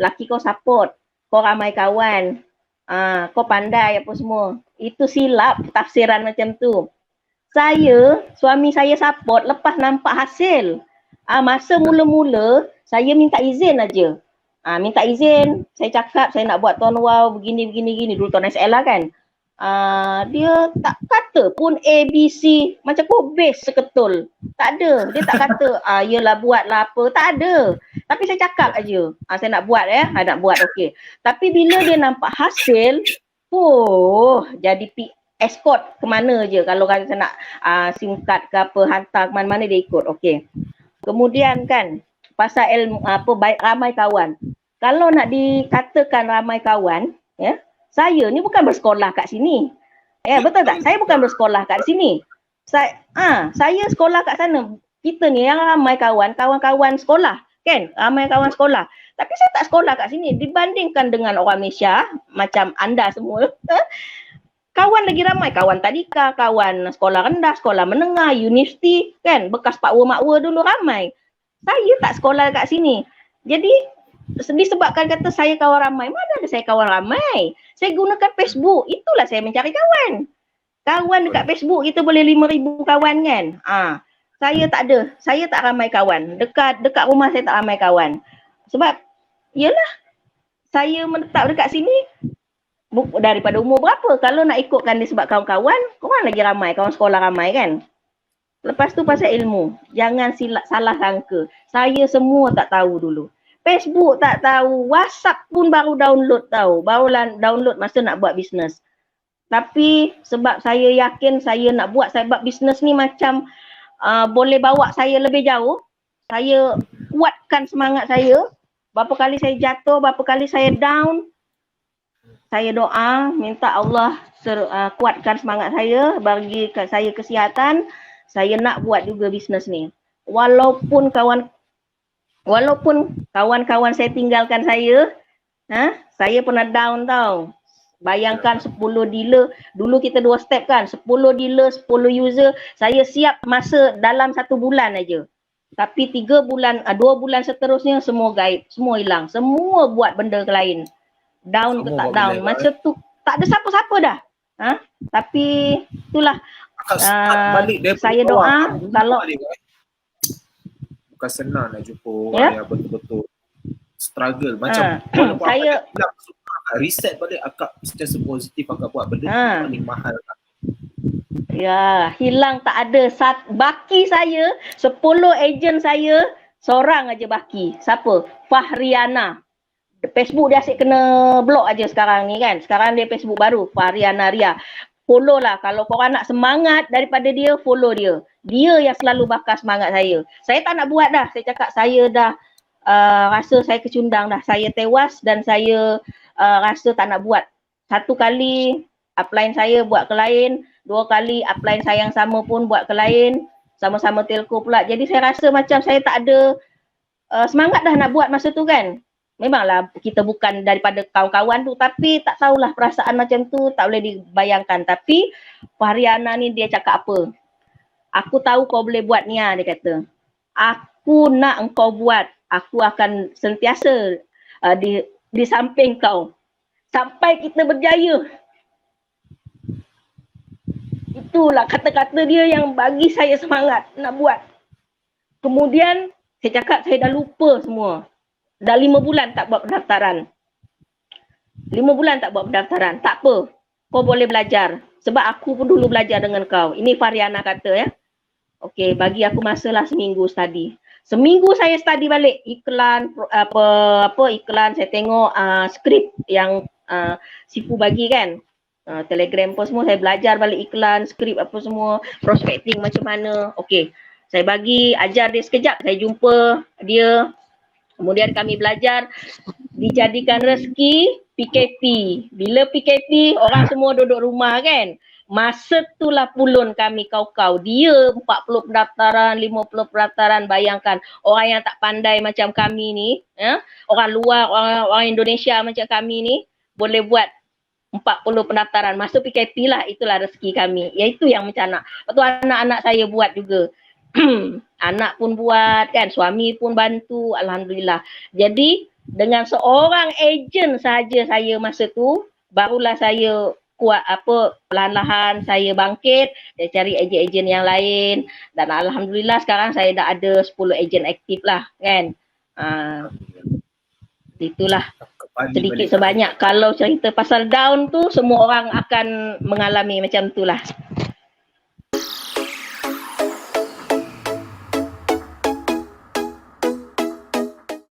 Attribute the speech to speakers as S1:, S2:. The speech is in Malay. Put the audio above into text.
S1: laki kau support, kau ramai kawan, kau pandai apa semua. Itu silap tafsiran macam tu. Saya, suami saya support lepas nampak hasil. Masa mula-mula, saya minta izin aja. Minta izin, saya cakap saya nak buat Tuan Wow begini. Dulu Tuan SL lah kan. Dia tak kata pun A, B, C macam kobes seketul. Tak ada. Dia tak kata, yelah buatlah apa. Tak ada. Tapi saya cakap aja. Saya nak buat nak buat okey. Tapi bila dia nampak hasil, jadi escort ke mana je. Kalau saya nak SIM card ke apa, hantar ke mana-mana dia ikut. Okey. Kemudian kan, pasal ilmu, ramai kawan. Kalau nak dikatakan ramai kawan, saya ni bukan bersekolah kat sini. Betul tak? Saya bukan bersekolah kat sini. Saya sekolah kat sana. Kita ni yang ramai kawan-kawan sekolah. Kan? Ramai kawan sekolah. Tapi saya tak sekolah kat sini. Dibandingkan dengan orang Malaysia, macam anda semua. Kawan lagi ramai. Kawan tadika, kawan sekolah rendah, sekolah menengah, universiti. Kan? Bekas pakwa-makwa dulu ramai. Saya tak sekolah kat sini. Jadi, disebabkan kata saya kawan ramai. Mana ada saya kawan ramai? Saya gunakan Facebook. Itulah saya mencari kawan. Kawan dekat Facebook kita boleh 5,000 kawan kan. Saya tak ada. Saya tak ramai kawan. Dekat rumah saya tak ramai kawan. Sebab yelah saya menetap dekat sini daripada umur berapa? Kalau nak ikutkan disebab kawan-kawan, korang lagi ramai, kawan sekolah ramai kan. Lepas tu pasal ilmu. Jangan salah sangka. Saya semua tak tahu dulu. Facebook tak tahu, WhatsApp pun baru download tahu. Baru download masa nak buat bisnes. Tapi sebab saya yakin saya nak buat sebab bisnes ni macam boleh bawa saya lebih jauh. Saya kuatkan semangat saya. Berapa kali saya jatuh, berapa kali saya down. Saya doa, minta Allah kuatkan semangat saya, bagi saya kesihatan. Saya nak buat juga bisnes ni. Walaupun kawan-kawan saya tinggalkan saya, saya pernah down tau. Bayangkan 10 dealer, dulu kita 2 step kan, 10 dealer, 10 user, saya siap masa dalam 1 bulan aja. Tapi 2 bulan seterusnya semua gaib, semua hilang, semua buat benda lain. Down ke tak down, macam tu tak ada siapa-siapa dah. Tapi itulah saya doa kalau
S2: bukan senang nak jumpa orang yang betul-betul struggle macam
S1: saya
S2: reset balik akak secara positif akak buat benda paling mahal.
S1: Hilang tak ada. Baki saya 10 ejen saya seorang aja baki. Siapa? Fahriana. Facebook dia asyik kena block aja sekarang ni kan. Sekarang dia Facebook baru, Fahriana Ria. Follow lah. Kalau korang nak semangat daripada dia, follow dia. Dia yang selalu bakar semangat saya. Saya tak nak buat dah. Saya cakap saya dah rasa saya kecundang dah. Saya tewas dan saya rasa tak nak buat. 1 kali upline saya buat ke lain. 2 kali upline saya yang sama pun buat ke lain. Sama-sama telco pula. Jadi saya rasa macam saya tak ada semangat dah nak buat masa tu kan. Memanglah kita bukan daripada kawan-kawan tu, tapi tak tahulah perasaan macam tu tak boleh dibayangkan. Tapi Fahriana ni dia cakap apa? Aku tahu kau boleh buat Nia, dia kata. Aku nak engkau buat. Aku akan sentiasa di samping kau sampai kita berjaya. Itulah kata-kata dia yang bagi saya semangat nak buat. Kemudian saya cakap saya dah lupa semua. Dah 5 bulan tak buat pendaftaran. 5 bulan tak buat pendaftaran. Tak apa. Kau boleh belajar. Sebab aku pun dulu belajar dengan kau. Ini Fahriana kata Okey, bagi aku masalah seminggu study. Seminggu saya study balik iklan iklan, saya tengok skrip yang Sifu bagi kan. Telegram pun semua saya belajar balik iklan, skrip apa semua, prospecting macam mana. Okey. Saya bagi ajar dia sekejap, saya jumpa dia. Kemudian kami belajar, dijadikan rezeki PKP. Bila PKP, orang semua duduk rumah kan. Masa itulah pulun kami kau-kau. Dia 40 pendaftaran, 50 pendaftaran. Bayangkan orang yang tak pandai macam kami ni, orang luar, orang Indonesia macam kami ni, boleh buat 40 pendaftaran. Masa PKP lah, itulah rezeki kami. Iaitu yang macam nak. Lepas tu anak-anak saya buat juga. Anak pun buat kan, suami pun bantu, alhamdulillah. Jadi Dengan seorang ejen saja saya masa tu, barulah saya kuat perlahan-lahan saya bangkit, saya cari ejen-ejen yang lain dan alhamdulillah sekarang saya dah ada 10 ejen aktif lah kan. Itulah sedikit sebanyak kalau cerita pasal down tu semua orang akan mengalami macam itulah.